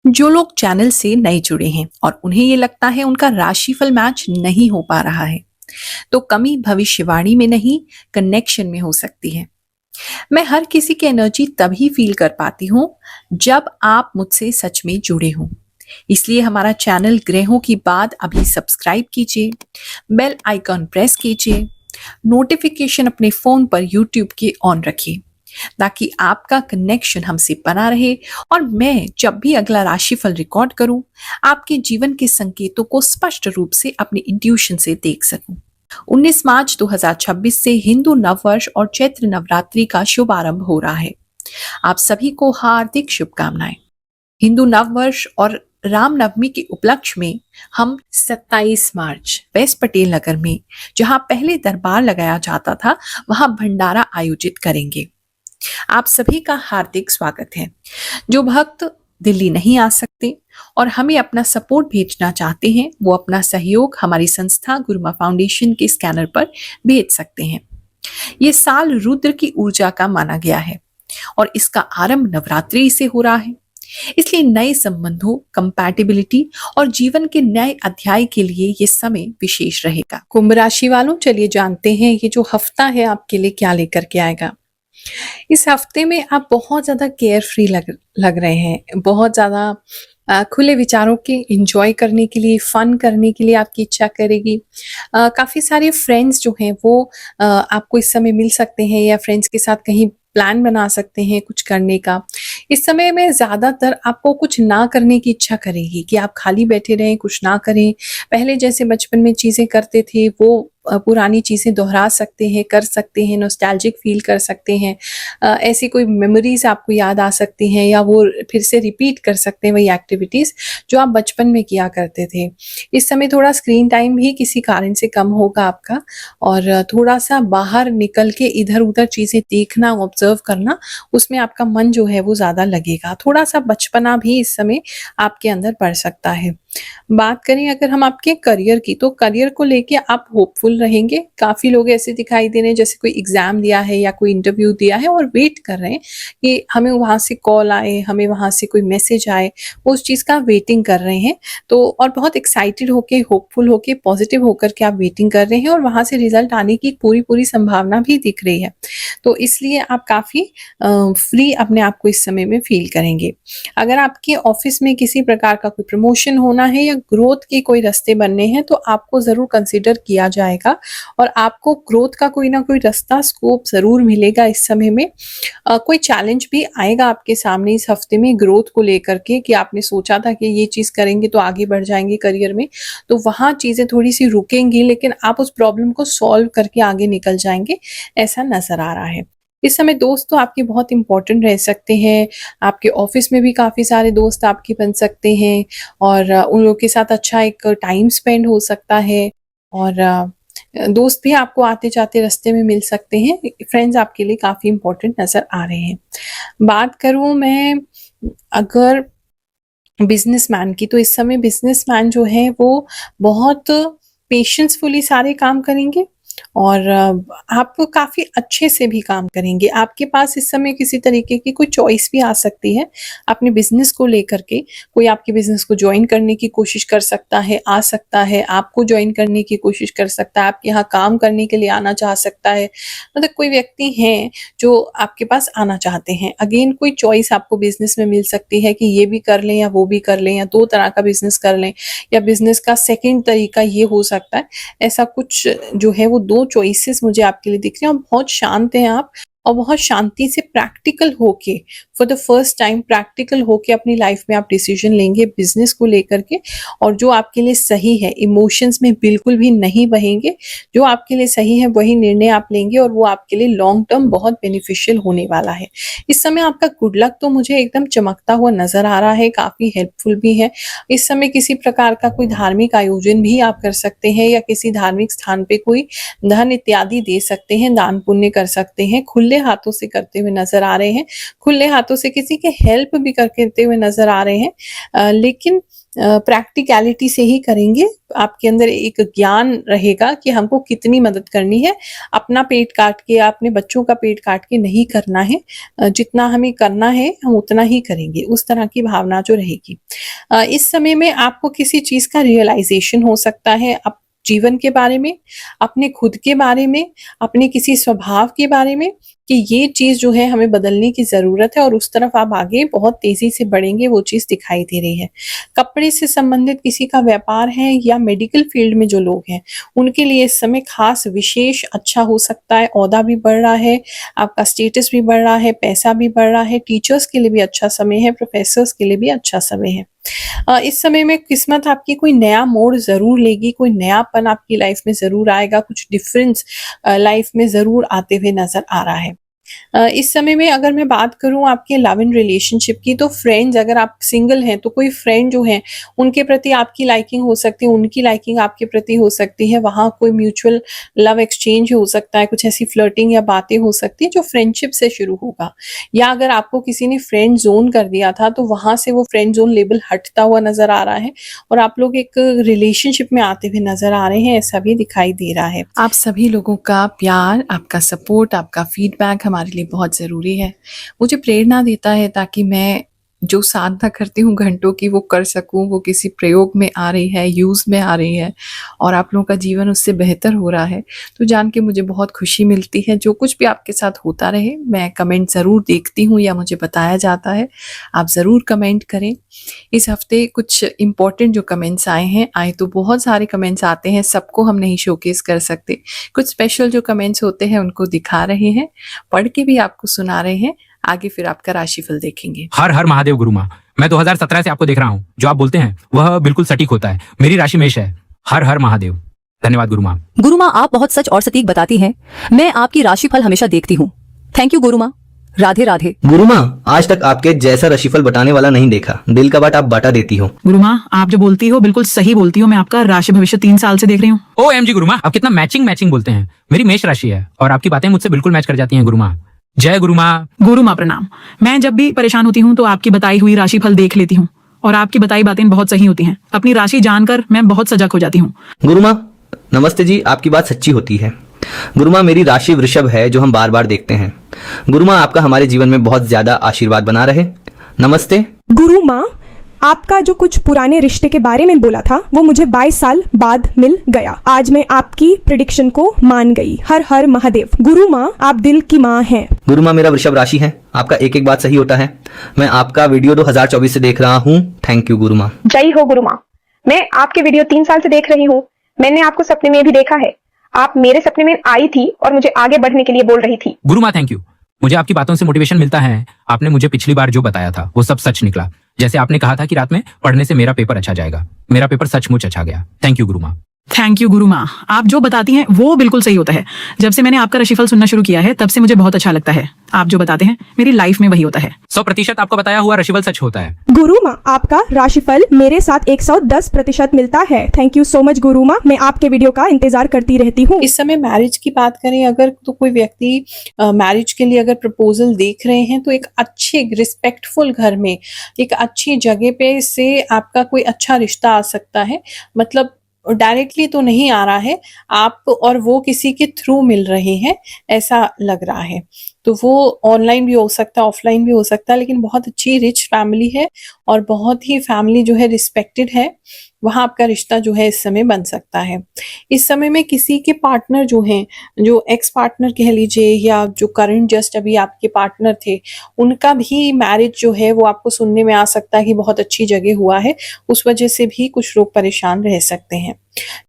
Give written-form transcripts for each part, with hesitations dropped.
जो लोग चैनल से नए जुड़े हैं और उन्हें ये लगता है उनका राशिफल मैच नहीं हो पा रहा है, तो कमी भविष्यवाणी में नहीं, कनेक्शन में हो सकती है। मैं हर किसी की एनर्जी तभी फील कर पाती हूँ जब आप मुझसे सच में जुड़े हों। इसलिए हमारा चैनल ग्रहों की बात अभी सब्सक्राइब कीजिए, बेल आइकॉन प्रेस कीजिए, नोटिफिकेशन अपने फोन पर यूट्यूब के ऑन रखिए ताकि आपका कनेक्शन हमसे बना रहे और मैं जब भी अगला राशिफल रिकॉर्ड करूं, आपके जीवन के संकेतों को स्पष्ट रूप से अपने इंट्यूशन से देख सकूं। 19 मार्च 2026 से हिंदू नववर्ष और चैत्र नवरात्रि का शुभारंभ हो रहा है। आप सभी को हार्दिक शुभकामनाएं। हिंदू नववर्ष और रामनवमी के उपलक्ष्य में हम 27 मार्च वेस्ट पटेल नगर में, जहां पहले दरबार लगाया जाता था, वहां भंडारा आयोजित करेंगे। आप सभी का हार्दिक स्वागत है। जो भक्त दिल्ली नहीं आ सकते और हमें अपना सपोर्ट भेजना चाहते हैं, वो अपना सहयोग हमारी संस्था गुरुमा फाउंडेशन के स्कैनर पर भेज सकते हैं। ये साल रुद्र की ऊर्जा का माना गया है और इसका आरंभ नवरात्रि से हो रहा है। इसलिए नए संबंधों, कंपैटिबिलिटी और जीवन के नए अध्याय के लिए ये समय विशेष रहेगा। कुंभ राशि वालों, चलिए जानते हैं ये जो हफ्ता है आपके लिए क्या लेकर के आएगा। इस हफ्ते में आप बहुत ज़्यादा केयर फ्री लग रहे हैं, बहुत ज़्यादा खुले विचारों के एंजॉय करने के लिए, फन करने के लिए आपकी इच्छा करेगी। काफ़ी सारे फ्रेंड्स जो हैं वो आपको इस समय मिल सकते हैं या फ्रेंड्स के साथ कहीं प्लान बना सकते हैं कुछ करने का। इस समय में ज़्यादातर आपको कुछ ना करने की इच्छा करेगी कि आप खाली बैठे रहें, कुछ ना करें। पहले जैसे बचपन में चीज़ें करते थे वो पुरानी चीज़ें दोहरा सकते हैं, कर सकते हैं, नॉस्टैल्जिक फील कर सकते हैं। ऐसी कोई मेमोरीज आपको याद आ सकती हैं या वो फिर से रिपीट कर सकते हैं वही एक्टिविटीज़ जो आप बचपन में किया करते थे। इस समय थोड़ा स्क्रीन टाइम भी किसी कारण से कम होगा आपका और थोड़ा-सा बाहर निकल के इधर-उधर चीज़ें देखना, ऑब्ज़र्व करना, उसमें आपका मन जो है वो ज़्यादा लगेगा। थोड़ा-सा बचपना भी इस समय आपके अंदर बढ़ सकता है। बात करें अगर हम आपके करियर की, तो करियर को लेके आप होपफुल रहेंगे। काफ़ी लोग ऐसे दिखाई दे रहे हैं जैसे कोई एग्ज़ाम दिया है या कोई इंटरव्यू दिया है और वेट कर रहे हैं कि हमें वहाँ से कॉल आए, हमें वहाँ से कोई मैसेज आए, वो उस चीज़ का वेटिंग कर रहे हैं। तो और बहुत एक्साइटेड होके, होपफुल होके, पॉजिटिव होकर के आप वेटिंग कर रहे हैं और वहाँ से रिज़ल्ट आने की पूरी-पूरी संभावना भी दिख रही है। तो इसलिए आप काफ़ी फ्री अपने आप को इस समय में फ़ील करेंगे। अगर आपके ऑफ़िस में किसी प्रकार का कोई प्रमोशन होना है या ग्रोथ के कोई रास्ते बनने हैं, तो आपको ज़रूर कंसिडर किया जाएगा और आपको ग्रोथ का कोई ना कोई रास्ता, स्कोप ज़रूर मिलेगा इस समय में। कोई चैलेंज भी आएगा आपके सामने इस हफ्ते में ग्रोथ को लेकर के कि आपने सोचा था कि ये चीज़ करेंगे तो आगे बढ़ जाएँगे करियर में, तो वहाँ चीज़ें थोड़ी-सी रुकेंगी, लेकिन आप उस प्रॉब्लम को सॉल्व करके आगे निकल जाएँगे, ऐसा नज़र आ रहा है। इस समय दोस्त तो आपके बहुत इम्पोर्टेंट रह सकते हैं। आपके ऑफ़िस में भी काफ़ी सारे दोस्त आपके बन सकते हैं और उन लोगों के साथ अच्छा एक टाइम स्पेंड हो सकता है और दोस्त भी आपको आते-जाते रास्ते में मिल सकते हैं। फ्रेंड्स आपके लिए काफ़ी इम्पोर्टेंट नज़र आ रहे हैं। बात करूँ मैं अगर बिज़नेसमैन की, तो इस समय बिज़नेसमैन जो है वो बहुत पेशेंसफुली सारे काम करेंगे और आप काफ़ी अच्छे से भी काम करेंगे। आपके पास इस समय किसी तरीके की कोई चॉइस भी आ सकती है अपने बिज़नेस को लेकर के। कोई आपके बिज़नेस को जॉइन करने की कोशिश कर सकता है, आ सकता है, आपको जॉइन करने की कोशिश कर सकता है, आपके यहाँ काम करने के लिए आना चाह सकता है। मतलब कोई व्यक्ति हैं जो आपके पास आना चाहते हैं। अगेन कोई चॉइस आपको बिज़नेस में मिल सकती है कि ये भी कर लें या वो भी कर लें या 2 तरह का बिज़नेस कर लें या बिज़नेस का सेकंड तरीका ये हो सकता है। ऐसा कुछ जो है वो 2 चॉइसेस मुझे आपके लिए दिख रहे हैं और बहुत शांत हैं आप और बहुत शांति से प्रैक्टिकल होके, for the first time practical होके अपनी लाइफ में आप डिसीजन लेंगे बिज़नेस को लेकर के और जो आपके लिए सही है, इमोशंस में बिल्कुल भी नहीं बहेंगे। जो आपके लिए सही है वही निर्णय आप लेंगे और वो आपके लिए लॉन्ग टर्म बहुत बेनिफिशियल होने वाला है। इस समय आपका गुड लक तो मुझे एकदम चमकता हुआ नज़र आ रहा है, काफ़ी हेल्पफुल भी है। इस समय किसी प्रकार का कोई धार्मिक आयोजन भी आप कर सकते हैं या किसी धार्मिक स्थान पे कोई धन इत्यादि दे सकते हैं, दान पुण्य कर सकते हैं। खुले खुले हाथों से करते हुए नज़र आ रहे हैं, खुले हाथों से किसी की हेल्प भी करते हुए नज़र आ रहे हैं। लेकिन प्रैक्टिकैलिटी से ही करेंगे। आपके अंदर एक ज्ञान रहेगा कि हमको कितनी मदद करनी है। अपना पेट काट के, अपने बच्चों का पेट काट के नहीं करना है। जितना हमें करना है हम उतना ही करेंगे, उस तरह की भावना जो रहेगी। इस समय में आपको किसी चीज़ का रियलाइज़ेशन हो सकता है, जीवन के बारे में, अपने खुद के बारे में, अपने किसी स्वभाव के बारे में, कि ये चीज़ जो है हमें बदलने की ज़रूरत है और उस तरफ आप आगे बहुत तेज़ी से बढ़ेंगे, वो चीज़ दिखाई दे रही है। कपड़े से संबंधित किसी का व्यापार है या मेडिकल फील्ड में जो लोग हैं, उनके लिए इस समय खास विशेष अच्छा हो सकता है। ओहदा भी बढ़ रहा है, आपका स्टेटस भी बढ़ रहा है, पैसा भी बढ़ रहा है। टीचर्स के लिए भी अच्छा समय है, प्रोफेसर्स के लिए भी अच्छा समय है। इस समय में किस्मत आपकी कोई नया मोड़ ज़रूर लेगी, कोई नयापन आपकी लाइफ में ज़रूर आएगा, कुछ डिफरेंस लाइफ में ज़रूर आते हुए नज़र आ रहा है। इस समय में अगर मैं बात करूँ आपके लव इन रिलेशनशिप की, तो फ्रेंड्स, अगर आप सिंगल हैं तो कोई फ्रेंड जो है उनके प्रति आपकी लाइकिंग हो सकती है, उनकी लाइकिंग आपके प्रति हो सकती है। वहाँ कोई म्यूचुअल लव एक्सचेंज हो सकता है, कुछ ऐसी फ्लर्टिंग या बातें हो सकती है जो फ्रेंडशिप से शुरू होगा। या अगर आपको किसी ने फ्रेंड ज़ोन कर दिया था तो वहाँ से वो फ्रेंड ज़ोन लेबल हटता हुआ नज़र आ रहा है और आप लोग एक रिलेशनशिप में आते हुए नज़र आ रहे हैं, ऐसा भी दिखाई दे रहा है। आप सभी लोगों का प्यार, आपका सपोर्ट, आपका फीडबैक हमारे लिए बहुत ज़रूरी है। मुझे प्रेरणा देता है ताकि मैं जो साधना करती हूँ घंटों की, वो कर सकूँ, वो किसी प्रयोग में आ रही है, यूज़ में आ रही है और आप लोगों का जीवन उससे बेहतर हो रहा है, तो जान के मुझे बहुत खुशी मिलती है। जो कुछ भी आपके साथ होता रहे, मैं कमेंट ज़रूर देखती हूँ या मुझे बताया जाता है, आप ज़रूर कमेंट करें। इस हफ्ते कुछ इम्पोर्टेंट जो कमेंट्स आए तो बहुत सारे कमेंट्स आते हैं, सबको हम नहीं शोकेस कर सकते। कुछ स्पेशल जो कमेंट्स होते हैं उनको दिखा रहे हैं, पढ़ के भी आपको सुना रहे हैं। आगे फिर आपका राशिफल देखेंगे। हर हर महादेव गुरु माँ, मैं 2017 से आपको देख रहा हूँ। जो आप बोलते हैं वह बिल्कुल सटीक होता है। मेरी राशि मेष है। हर हर महादेव। धन्यवाद गुरु माँ। गुरु माँ, आप बहुत सच और सटीक बताती हैं। मैं आपकी राशिफल हमेशा देखती हूँ। थैंक यू गुरु माँ। राधे राधे। गुरु माँ, आज तक आपके जैसा राशिफल बताने वाला नहीं देखा। दिल का बात आप बांटा देती हो। गुरु माँ, आप जो बोलती हो बिल्कुल सही बोलती हो। मैं आपका राशि भविष्य 3 साल से देख रही हूँ। OMG गुरु माँ, आप कितना मैचिंग बोलते हैं। मेरी मेष राशि है और आपकी बातें मुझसे बिल्कुल मैच कर जाती हैं गुरु माँ। जय गुरु माँ। गुरु माँ प्रणाम। मैं जब भी परेशान होती हूँ तो आपकी बताई हुई राशिफल देख लेती हूँ और आपकी बताई बातें बहुत सही होती हैं। अपनी राशि जानकर मैं बहुत सजग हो जाती हूँ। गुरु माँ नमस्ते जी, आपकी बात सच्ची होती है। गुरु माँ, मेरी राशि वृषभ है, जो हम बार बार देखते हैं। गुरु माँ, आपका हमारे जीवन में बहुत ज्यादा आशीर्वाद बना रहे। नमस्ते। गुरु माँ, आपका जो कुछ पुराने रिश्ते के बारे में बोला था वो मुझे 22 साल बाद मिल गया। आज मैं आपकी प्रेडिक्शन को मान गई। हर हर महादेव। गुरु माँ, आप दिल की माँ हैं। गुरु माँ, मेरा वृषभ राशि है। आपका एक एक बात सही होता है। मैं आपका वीडियो 2024 से देख रहा हूँ। थैंक यू गुरु माँ। जय हो गुरु माँ। मैं आपके वीडियो 3 साल से देख रही हूँ। मैंने आपको सपने में भी देखा है। आप मेरे सपने में आई थी और मुझे आगे बढ़ने के लिए बोल रही थी। गुरु माँ थैंक यू। मुझे आपकी बातों से मोटिवेशन मिलता है। आपने मुझे पिछली बार जो बताया था वो सब सच निकला। जैसे आपने कहा था कि रात में पढ़ने से मेरा पेपर अच्छा जाएगा, मेरा पेपर सचमुच अच्छा गया। थैंक यू गुरु माँ। थैंक यू गुरु माँ। आप जो बताती हैं वो बिल्कुल सही होता है। जब से मैंने आपका राशिफल सुनना शुरू किया है तब से मुझे बहुत अच्छा लगता है। आप जो बताते हैं मेरी लाइफ में वही होता है। 100% आपको बताया हुआ राशिफल सच होता है। गुरु माँ, आपका राशिफल मेरे साथ 110% मिलता है। थैंक यू सो मच गुरु माँ। मैं आपके वीडियो का इंतजार करती रहती हूँ। इस समय मैरिज की बात करें अगर, तो कोई व्यक्ति मैरिज के लिए अगर प्रपोजल देख रहे हैं तो एक अच्छे रिस्पेक्टफुल घर में, एक अच्छी जगह पे से आपका कोई अच्छा रिश्ता आ सकता है। मतलब डायरेक्टली तो नहीं आ रहा है, आप और वो किसी के थ्रू मिल रहे हैं, ऐसा लग रहा है। तो वो ऑनलाइन भी हो सकता है, ऑफलाइन भी हो सकता है, लेकिन बहुत अच्छी रिच फैमिली है और बहुत ही फैमिली जो है रिस्पेक्टेड है। वहाँ आपका रिश्ता जो है इस समय बन सकता है। इस समय में किसी के पार्टनर जो हैं, जो एक्स पार्टनर कह लीजिए या जो करंट जस्ट अभी आपके पार्टनर थे, उनका भी मैरिज जो है वो आपको सुनने में आ सकता है कि बहुत अच्छी जगह हुआ है। उस वजह से भी कुछ लोग परेशान रह सकते हैं।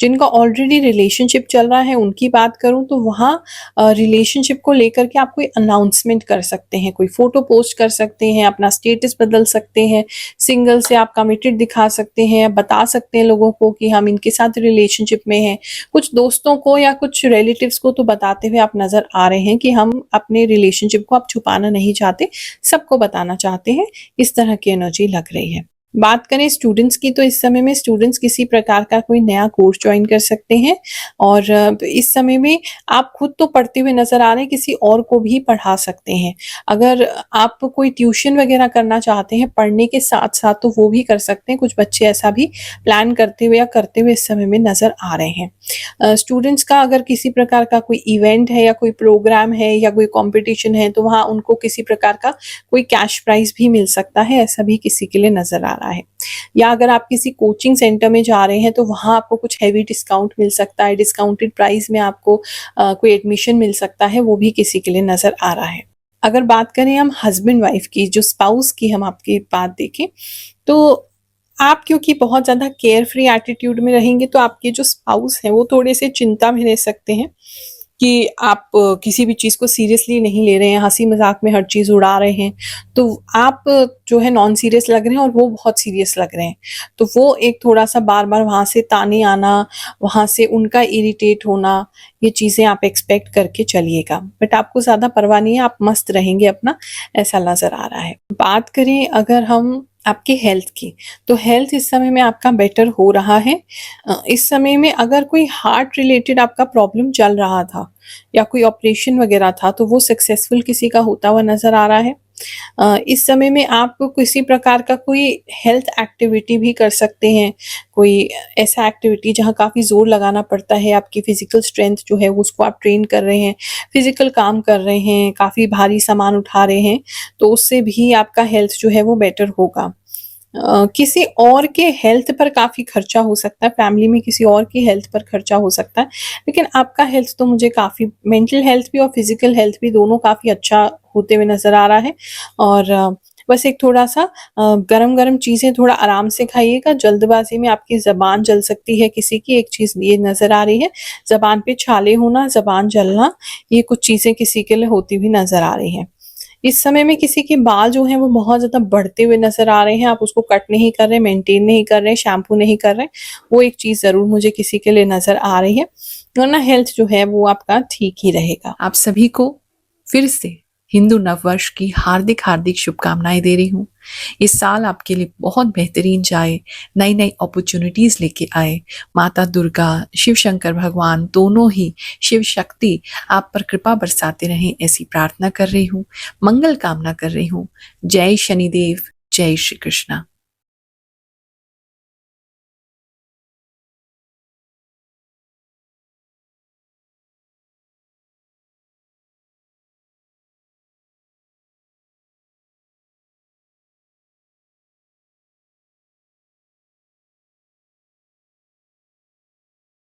जिनका ऑलरेडी रिलेशनशिप चल रहा है उनकी बात करूं तो वहाँ रिलेशनशिप को लेकर के आप कोई अनाउंसमेंट कर सकते हैं, कोई फोटो पोस्ट कर सकते हैं, अपना स्टेटस बदल सकते हैं, सिंगल से आप कमिटेड दिखा सकते हैं, बता सकते हैं लोगों को कि हम इनके साथ रिलेशनशिप में हैं। कुछ दोस्तों को या कुछ रिलेटिव्स को तो बताते हुए आप नजर आ रहे हैं कि हम अपने रिलेशनशिप को आप छुपाना नहीं चाहते, सबको बताना चाहते हैं। इस तरह की एनर्जी लग रही है। बात करें स्टूडेंट्स की, तो इस समय में स्टूडेंट्स किसी प्रकार का कोई नया कोर्स ज्वाइन कर सकते हैं और इस समय में आप खुद तो पढ़ते हुए नजर आ रहे हैं, किसी और को भी पढ़ा सकते हैं। अगर आप कोई ट्यूशन वगैरह करना चाहते हैं पढ़ने के साथ साथ, तो वो भी कर सकते हैं। कुछ बच्चे ऐसा भी प्लान करते हुए या करते हुए इस समय में नजर आ रहे हैं। स्टूडेंट्स का अगर किसी प्रकार का कोई इवेंट है या कोई प्रोग्राम है या कोई कंपटीशन है, तो वहाँ उनको किसी प्रकार का कोई कैश प्राइज भी मिल सकता है, ऐसा भी किसी के लिए नजर आ रहा है। या अगर आप किसी कोचिंग सेंटर में जा रहे हैं तो वहाँ आपको कुछ हैवी डिस्काउंट मिल सकता है, डिस्काउंटेड प्राइस में आपको कोई एडमिशन मिल सकता है, वो भी किसी के लिए नजर आ रहा है। अगर बात करें हम हस्बैंड वाइफ की, जो स्पाउस की हम आपकी बात देखें, तो आप क्योंकि बहुत ज़्यादा केयर फ्री एटीट्यूड में रहेंगे, तो आपके जो स्पाउस हैं वो थोड़े से चिंता में रह सकते हैं कि आप किसी भी चीज़ को सीरियसली नहीं ले रहे हैं, हंसी मजाक में हर चीज़ उड़ा रहे हैं। तो आप जो है नॉन सीरियस लग रहे हैं और वो बहुत सीरियस लग रहे हैं। तो वो एक थोड़ा-सा बार-बार वहाँ से ताने आना, वहाँ से उनका इरिटेट होना, ये चीज़ें आप एक्सपेक्ट करके चलिएगा। बट आपको ज़्यादा परवाह नहीं है, आप मस्त रहेंगे अपना, ऐसा नज़र आ रहा है। बात करें अगर हम आपकी हेल्थ की, तो हेल्थ इस समय में आपका बेटर हो रहा है। इस समय में अगर कोई हार्ट रिलेटेड आपका प्रॉब्लम चल रहा था या कोई ऑपरेशन वगैरह था, तो वो सक्सेसफुल किसी का होता हुआ नज़र आ रहा है। इस समय में आप किसी प्रकार का कोई हेल्थ एक्टिविटी भी कर सकते हैं, कोई ऐसा एक्टिविटी जहाँ काफ़ी ज़ोर लगाना पड़ता है, आपकी फिज़िकल स्ट्रेंथ जो है उसको आप ट्रेन कर रहे हैं, फिज़िकल काम कर रहे हैं, काफ़ी भारी सामान उठा रहे हैं, तो उससे भी आपका हेल्थ जो है वो बेटर होगा। किसी और के हेल्थ पर काफ़ी खर्चा हो सकता है, फैमिली में किसी और की हेल्थ पर खर्चा हो सकता है, लेकिन आपका हेल्थ तो मुझे काफ़ी, मेंटल हेल्थ भी और फिज़िकल हेल्थ भी दोनों काफ़ी अच्छा होते हुए नज़र आ रहा है। और बस एक थोड़ा-सा गरम-गरम चीज़ें थोड़ा आराम से खाइएगा, जल्दबाज़ी में आपकी ज़बान जल सकती है किसी की, एक चीज़ ये नज़र आ रही है। ज़बान पे छाले होना, ज़बान जलना, ये कुछ चीज़ें किसी के लिए होती हुई नज़र आ रही हैं। इस समय में किसी के बाल जो हैं वो बहुत ज़्यादा बढ़ते हुए नज़र आ रहे हैं, आप उसको कट नहीं कर रहे, मेंटेन नहीं कर रहे, शैम्पू नहीं कर रहे, वो एक चीज़ ज़रूर मुझे किसी के लिए नज़र आ रही है, वरना हेल्थ जो है वो आपका ठीक ही रहेगा। आप सभी को फिर से हिंदू नववर्ष की हार्दिक हार्दिक शुभकामनाएं दे रही हूँ। इस साल आपके लिए बहुत बेहतरीन जाए, नई नई अपॉर्चुनिटीज़ लेके आए। माता दुर्गा, शिव शंकर भगवान दोनों ही, शिव शक्ति आप पर कृपा बरसाते रहें, ऐसी प्रार्थना कर रही हूँ, मंगल कामना कर रही हूँ। जय शनिदेव, जय श्री कृष्णा।